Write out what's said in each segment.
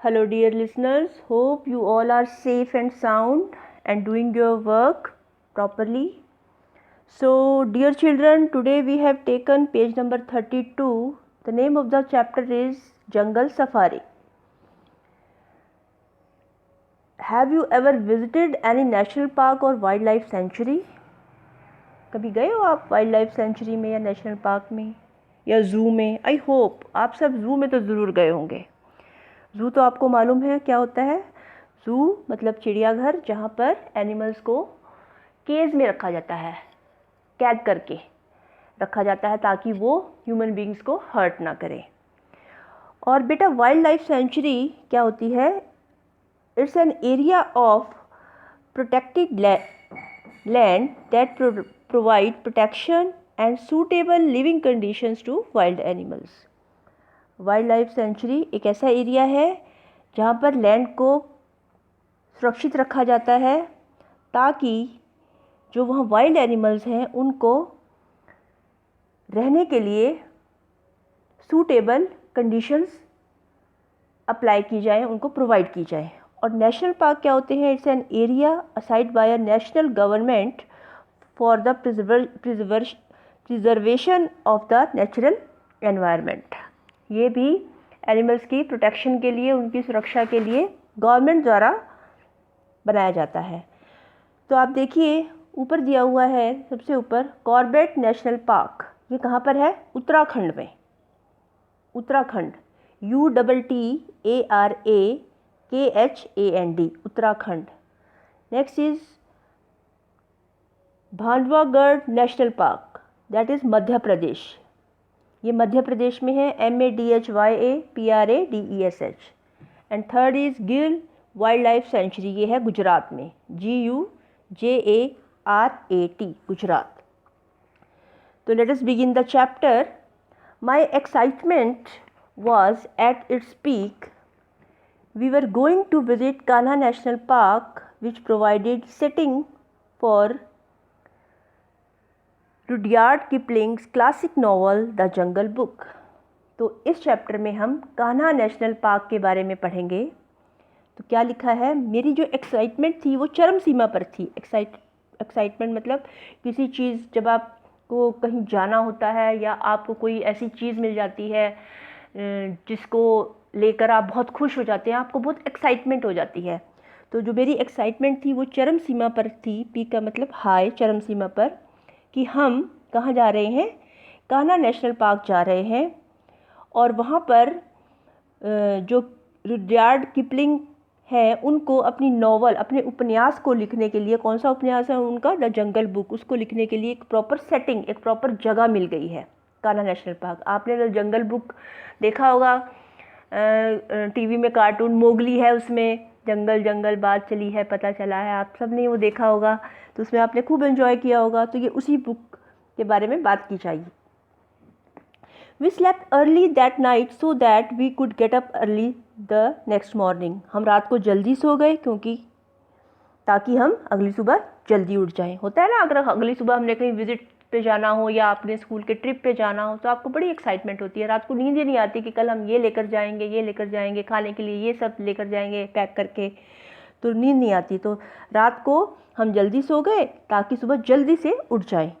Hello, dear listeners. Hope you all are safe and sound and doing your work properly. So, dear children, today we have taken page number 32. The name of the chapter is Jungle Safari. Have you ever visited any national park or wildlife sanctuary? कभी गए हो आप wild life sanctuary में या national park में या zoo में? I hope आप सब ज़ू में तो ज़रूर गए होंगे। ज़ू तो आपको मालूम है क्या होता है। ज़ू मतलब चिड़ियाघर, जहाँ पर एनिमल्स को केज में रखा जाता है, कैद करके रखा जाता है ताकि वो ह्यूमन बींग्स को हर्ट ना करे। और बेटा वाइल्ड लाइफ सेंचुरी क्या होती है? It's an area of protected land that provide protection and suitable living conditions to wild animals. Wild life sanctuary एक ऐसा एरिया है जहाँ पर लैंड को सुरक्षित रखा जाता है ताकि जो वहाँ वाइल्ड एनिमल्स हैं उनको रहने के लिए सूटेबल कंडीशंस अप्लाई की जाए, उनको प्रोवाइड की जाए। और नेशनल पार्क क्या होते हैं? It's an area aside by a national government for the preservation of the natural environment. ये भी एनिमल्स की प्रोटेक्शन के लिए, उनकी सुरक्षा के लिए गवर्नमेंट द्वारा बनाया जाता है। तो आप देखिए ऊपर दिया हुआ है, सबसे ऊपर कॉर्बेट नेशनल पार्क। ये कहाँ पर है? उत्तराखंड में। Uttarakhand, UAARAKHAND, Uttarakhand. Next is Bandhavgarh national park, that is Madhya Pradesh. ये मध्य प्रदेश में है, MADHYAPRADESH। And third is Gir wild life sanctuary, ये है गुजरात में, GUJARAT, गुजरात। तो let us begin the chapter. My excitement was at its peak. We were going to visit Kanha National Park, which provided setting for Rudyard Kipling's classic novel the jungle book. तो इस chapter में हम Kanha national park के बारे में पढ़ेंगे। तो क्या लिखा है? मेरी जो एक्साइटमेंट थी वो चरम सीमा पर थी। एक्साइटमेंट मतलब किसी चीज़, जब आपको कहीं जाना होता है या आपको कोई ऐसी चीज़ मिल जाती है जिसको लेकर आप बहुत खुश हो जाते हैं, आपको बहुत एक्साइटमेंट हो जाती है। तो जो मेरी एक्साइटमेंट थी वो चरम सीमा पर थी। पी का मतलब हाई, चरम सीमा पर, कि हम कहाँ जा रहे हैं? कान्हा नेशनल पार्क जा रहे हैं। और वहाँ पर जो रुडयार्ड किपलिंग है उनको अपनी नॉवल, अपने उपन्यास को लिखने के लिए, कौन सा उपन्यास है उनका? द जंगल बुक, उसको लिखने के लिए एक प्रॉपर सेटिंग, एक प्रॉपर जगह मिल गई है कान्हा नेशनल पार्क। आपने द जंगल बुक देखा होगा, टीवी में कार्टून मोगली है, उसमें जंगल जंगल बात चली है पता चला है, आप सब ने वो देखा होगा, तो उसमें आपने खूब एंजॉय किया होगा। तो ये उसी बुक के बारे में बात की जाएगी। We slept early that night so that we could get up early the next morning. हम रात को जल्दी सो गए ताकि हम अगली सुबह जल्दी उठ जाएं। होता है ना, अगर अगली सुबह हमने कहीं विजिट पे जाना हो या अपने स्कूल के ट्रिप पे जाना हो तो आपको बड़ी एक्साइटमेंट होती है। रात को नींद ही नहीं आती कि कल हम ये लेकर जाएंगे, खाने के लिए ये सब लेकर जाएंगे पैक करके, तो नींद नहीं आती। तो रात को हम जल्दी सो गए ताकि सुबह जल्दी से उठ जाएं।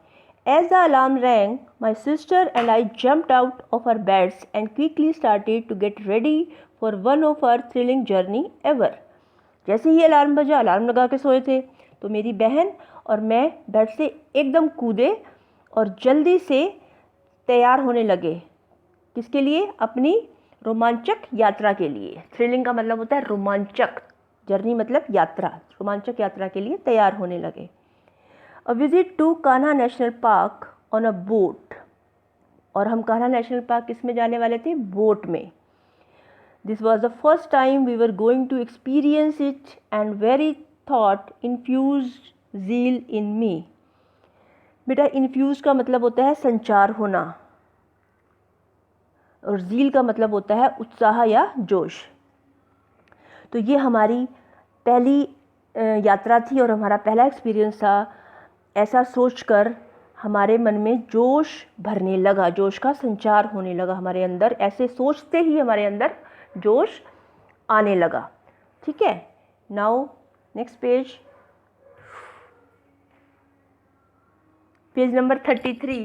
As the alarm rang, my sister and I jumped out of our beds and quickly started to get ready for one of our thrilling journey ever. जैसे ही अलार्म बजा, अलार्म लगा के सोए थे, तो मेरी बहन और मैं बेड से एकदम कूदे और जल्दी से तैयार होने लगे। किसके लिए? अपनी रोमांचक यात्रा के लिए। थ्रिलिंग का मतलब होता है रोमांचक, जर्नी मतलब यात्रा, रोमांचक यात्रा के लिए तैयार होने लगे। A visit to Kanha national park on a boat. और हम कान्हा नेशनल पार्क किस में जाने वाले थे? बोट में। This was the first time we were going to experience it and very thought infused zeal in me. बेटा इन्फ्यूज का मतलब होता है संचार होना, और ज़ील का मतलब होता है उत्साह या जोश। तो ये हमारी पहली यात्रा थी और हमारा पहला एक्सपीरियंस था। ऐसा सोचकर हमारे मन में जोश भरने लगा, जोश का संचार होने लगा हमारे अंदर। ऐसे सोचते ही हमारे अंदर जोश आने लगा। ठीक है, now next page, page number 33।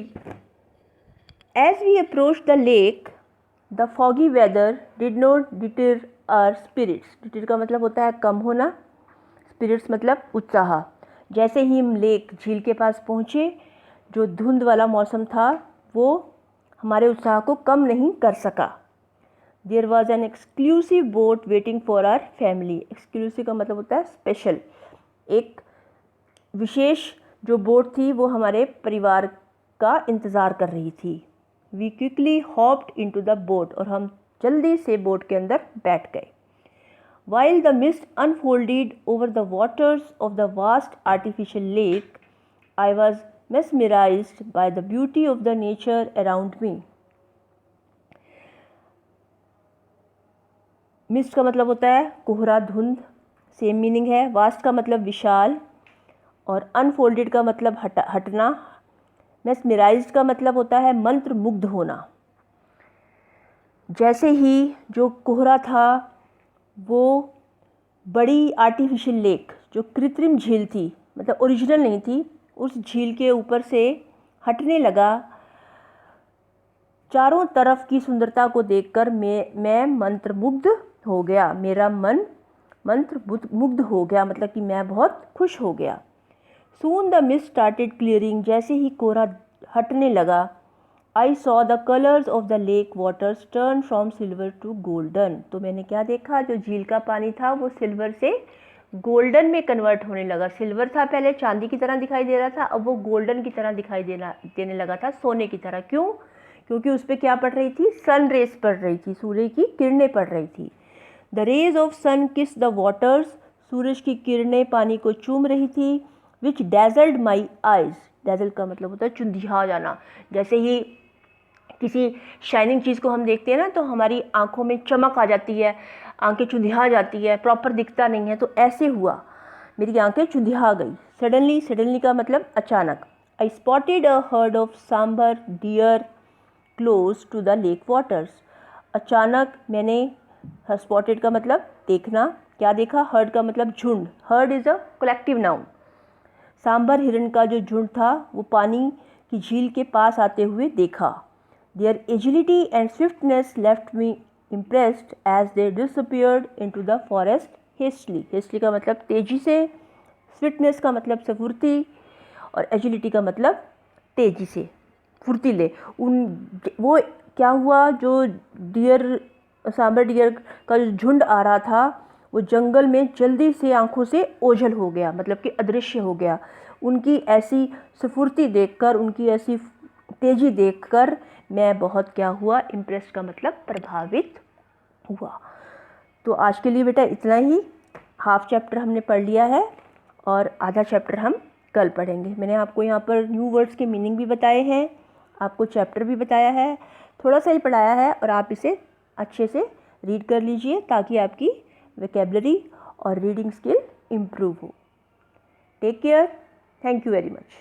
As we approached the lake, the foggy weather did not deter our spirits. deter का मतलब होता है कम होना, spirits मतलब उत्साह। जैसे ही हम लेक झील के पास पहुँचे, जो धुंध वाला मौसम था वो हमारे उत्साह को कम नहीं कर सका। There was an exclusive boat waiting for our family. Exclusive का मतलब होता है स्पेशल। एक विशेष जो बोट थी वो हमारे परिवार का इंतज़ार कर रही थी। We quickly hopped into the boat, और हम जल्दी से बोट के अंदर बैठ गए। While the mist unfolded over the waters of the vast artificial lake, I was mesmerized by the beauty of the nature around me. Mist का मतलब होता है कोहरा, धुंध, सेम मीनिंग है। वास्ट का मतलब विशाल, और अनफोल्डेड का मतलब हटना। मेस्मराइज्ड का मतलब होता है मंत्र मुग्ध होना। जैसे ही जो कोहरा था वो बड़ी आर्टिफिशियल लेक, जो कृत्रिम झील थी, मतलब ओरिजिनल नहीं थी, उस झील के ऊपर से हटने लगा। चारों तरफ की सुंदरता को देखकर मैं मंत्रमुग्ध हो गया। मेरा मन मंत्रमुग्ध हो गया, मतलब कि मैं बहुत खुश हो गया। Soon the mist started clearing. जैसे ही कोहरा हटने लगा, I saw the colors of the lake waters turn from silver to golden. तो मैंने क्या देखा, जो झील का पानी था वो सिल्वर से गोल्डन में कन्वर्ट होने लगा। सिल्वर था पहले, चांदी की तरह दिखाई दे रहा था, अब वो गोल्डन की तरह दिखाई देने लगा था, सोने की तरह। क्यों? क्योंकि उस पर क्या पड़ रही थी, सन रेज पड़ रही थी, सूर्य की किरणें पड़ रही थी। द रेज ऑफ सन किस द वाटर्स, सूरज की किरणें पानी को चूम रही थी। विच डैजल्ड माई आइज़, डैजल का मतलब होता है चुंधिया जाना। जैसे ही किसी शाइनिंग चीज़ को हम देखते हैं ना, तो हमारी आंखों में चमक आ जाती है, आंखें चुंधिया जाती है, प्रॉपर दिखता नहीं है, तो ऐसे हुआ, मेरी आंखें चुंधिया गई। सडनली, सडनली का मतलब अचानक। I spotted a herd of sambar deer close to the lake waters. अचानक मैंने, स्पॉटेड का मतलब देखना, क्या देखा, हर्ड का मतलब झुंड, herd is a collective noun. Sambar हिरण का जो झुंड था वो पानी की झील के पास आते हुए देखा। Their agility and swiftness left me impressed as they disappeared into the forest hastily. Hastily का मतलब तेज़ी से, स्विफ्टनेस का मतलब स्फूर्ति, और एजिलिटी का मतलब तेज़ी से, फुर्तीले। वो क्या हुआ, जो डियर, सांबर डियर का जो झुंड आ रहा था वो जंगल में जल्दी से आंखों से ओझल हो गया, मतलब कि अदृश्य हो गया। उनकी ऐसी स्फूर्ति देखकर, उनकी ऐसी तेज़ी देखकर मैं बहुत क्या हुआ, इम्प्रेस्ड का मतलब प्रभावित हुआ। तो आज के लिए बेटा इतना ही। हाफ चैप्टर हमने पढ़ लिया है और आधा चैप्टर हम कल पढ़ेंगे। मैंने आपको यहाँ पर न्यू वर्ड्स के मीनिंग भी बताए हैं, आपको चैप्टर भी बताया है, थोड़ा सा ही पढ़ाया है, और आप इसे अच्छे से रीड कर लीजिए ताकि आपकी वोकैबुलरी और रीडिंग स्किल इम्प्रूव हो। Take care, thank you very much.